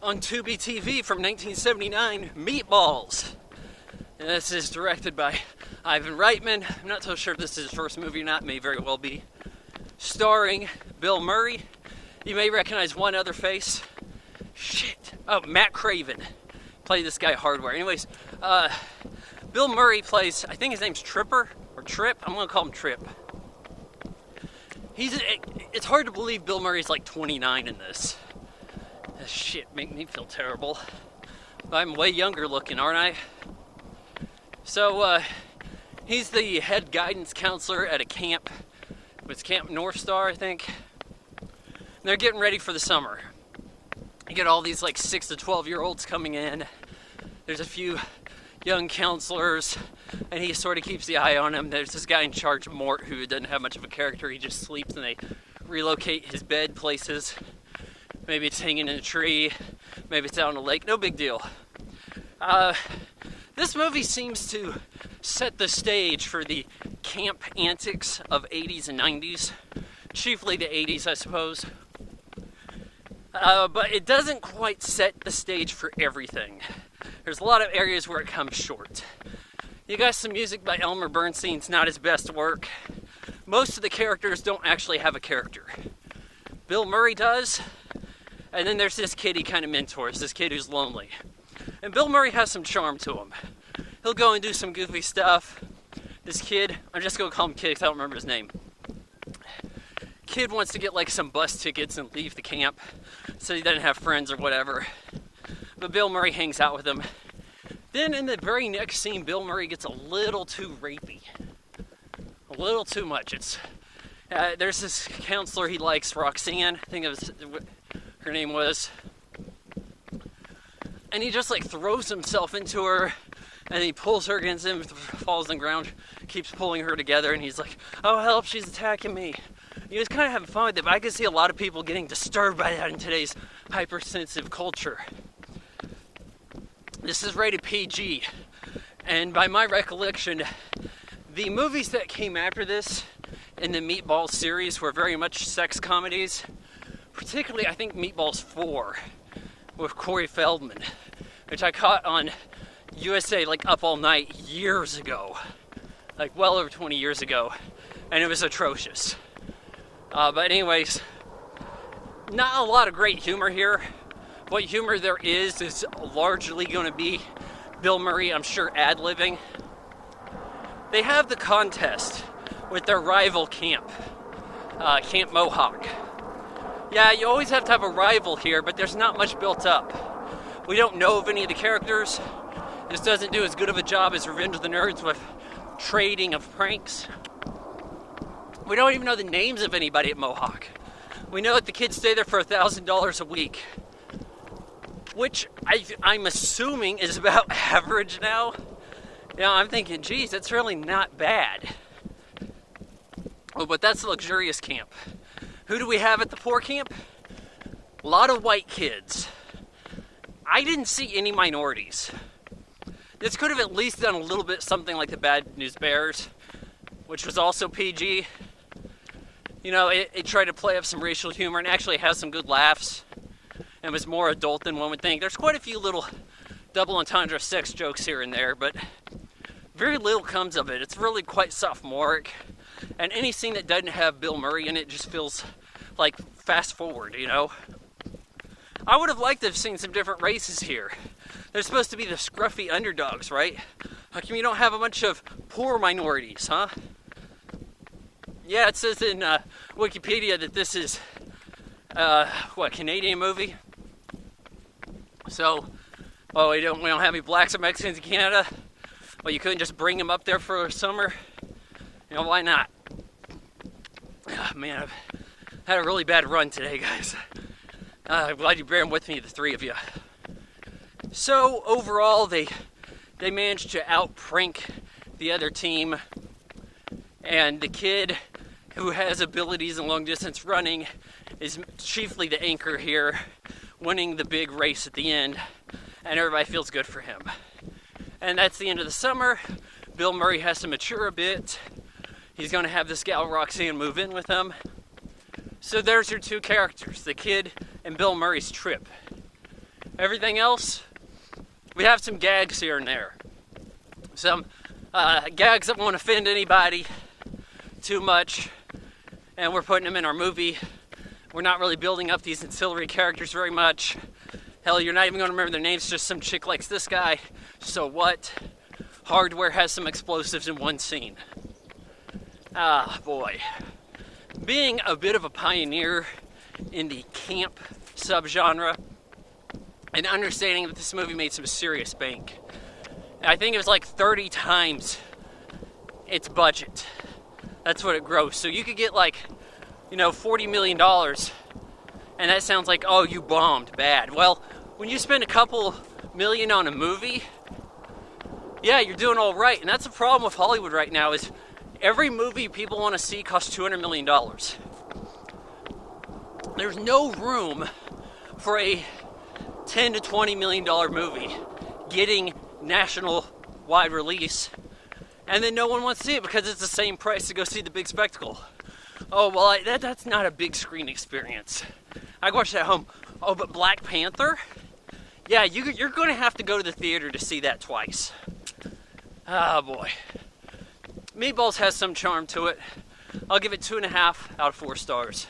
on Tubi TV from 1979, Meatballs. And this is directed by Ivan Reitman. I'm not so sure if this is his first movie or not, may very well be. Starring Bill Murray. You may recognize one other face. Oh, Matt Craven. Played this guy Hardware. Anyways, Bill Murray plays, I think his name's Tripper, or Trip. I'm going to call him Trip. It's hard to believe Bill Murray's like 29 in this. Shit, make me feel terrible. I'm way younger looking, aren't I? So, he's the head guidance counselor at a camp. It's Camp North Star, I think. And they're getting ready for the summer. You get all these like 6 to 12-year-olds coming in. There's a few young counselors, and he sort of keeps the eye on them. There's this guy in charge, Mort, who doesn't have much of a character. He just sleeps, and they relocate his bed places. Maybe it's hanging in a tree. Maybe it's out on a lake. No big deal. This movie seems to set the stage for the camp antics of 80s and 90s. Chiefly the 80s, I suppose. But it doesn't quite set the stage for everything. There's a lot of areas where it comes short. You got some music by Elmer Bernstein. It's not his best work. Most of the characters don't actually have a character. Bill Murray does. And then there's this kid he kind of mentors, this kid who's lonely. And Bill Murray has some charm to him. He'll go and do some goofy stuff. This kid, I'm just going to call him kid because I don't remember his name. Kid wants to get like some bus tickets and leave the camp so he doesn't have friends or whatever. But Bill Murray hangs out with him. Then in the very next scene, Bill Murray gets a little too rapey. A little too much. There's this counselor he likes, Roxanne, I think it was, her name was. And he just like throws himself into her, and he pulls her against him, falls on the ground, keeps pulling her together, and he's like, oh help, she's attacking me. He was kind of having fun with it, but I can see a lot of people getting disturbed by that in today's hypersensitive culture. This is rated PG, and by my recollection, the movies that came after this in the Meatballs series were very much sex comedies. Particularly, I think Meatballs 4 with Corey Feldman, which I caught on USA like Up All Night years ago, like well over 20 years ago, and it was atrocious. But anyways, not a lot of great humor here. What humor there is largely going to be Bill Murray, I'm sure, ad-libbing. They have the contest with their rival camp, Camp Mohawk. Yeah, you always have to have a rival here, but there's not much built up. We don't know of any of the characters. This doesn't do as good of a job as Revenge of the Nerds with trading of pranks. We don't even know the names of anybody at Mohawk. We know that the kids stay there for $1,000 a week, which I'm assuming is about average now. I'm thinking, geez, that's really not bad. Oh, but that's a luxurious camp. Who do we have at the poor camp? A lot of white kids. I didn't see any minorities. This could have at least done a little bit something like the Bad News Bears, which was also PG. It tried to play up some racial humor and actually has some good laughs and was more adult than one would think. There's quite a few little double entendre sex jokes here and there, but very little comes of it. It's really quite sophomoric. And any scene that doesn't have Bill Murray in it just feels like fast forward, I would have liked to have seen some different races here. They're supposed to be the scruffy underdogs, right? How come you don't have a bunch of poor minorities, huh? Yeah, it says in Wikipedia that this is, Canadian movie? So, we don't have any blacks or Mexicans in Canada? Well, you couldn't just bring them up there for a summer? Why not? Oh, man, I've had a really bad run today, guys. I'm glad you bear with me, the three of you. So, overall, they managed to out-prank the other team. And the kid who has abilities in long-distance running is chiefly the anchor here, winning the big race at the end. And everybody feels good for him. And that's the end of the summer. Bill Murray has to mature a bit. He's going to have this gal Roxanne move in with him. So there's your two characters, the kid and Bill Murray's trip. Everything else, we have some gags here and there. Some gags that won't offend anybody too much, and we're putting them in our movie. We're not really building up these ancillary characters very much. Hell, you're not even going to remember their names, just some chick likes this guy. So what? Hardware has some explosives in one scene. Ah, boy. Being a bit of a pioneer in the camp subgenre, and understanding that this movie made some serious bank. I think it was like 30 times its budget. That's what it grossed. So you could get like, $40 million, and that sounds like, oh, you bombed bad. Well, when you spend a couple million on a movie, yeah, you're doing all right. And that's the problem with Hollywood right now is every movie people want to see costs $200 million. There's no room for a $10 to $20 million movie getting national wide release, and then no one wants to see it because it's the same price to go see the big spectacle. Oh, well, that's not a big screen experience. I watched it at home. Oh, but Black Panther? Yeah, you're going to have to go to the theater to see that twice. Oh, boy. Meatballs has some charm to it. I'll give it 2.5 out of 4 stars.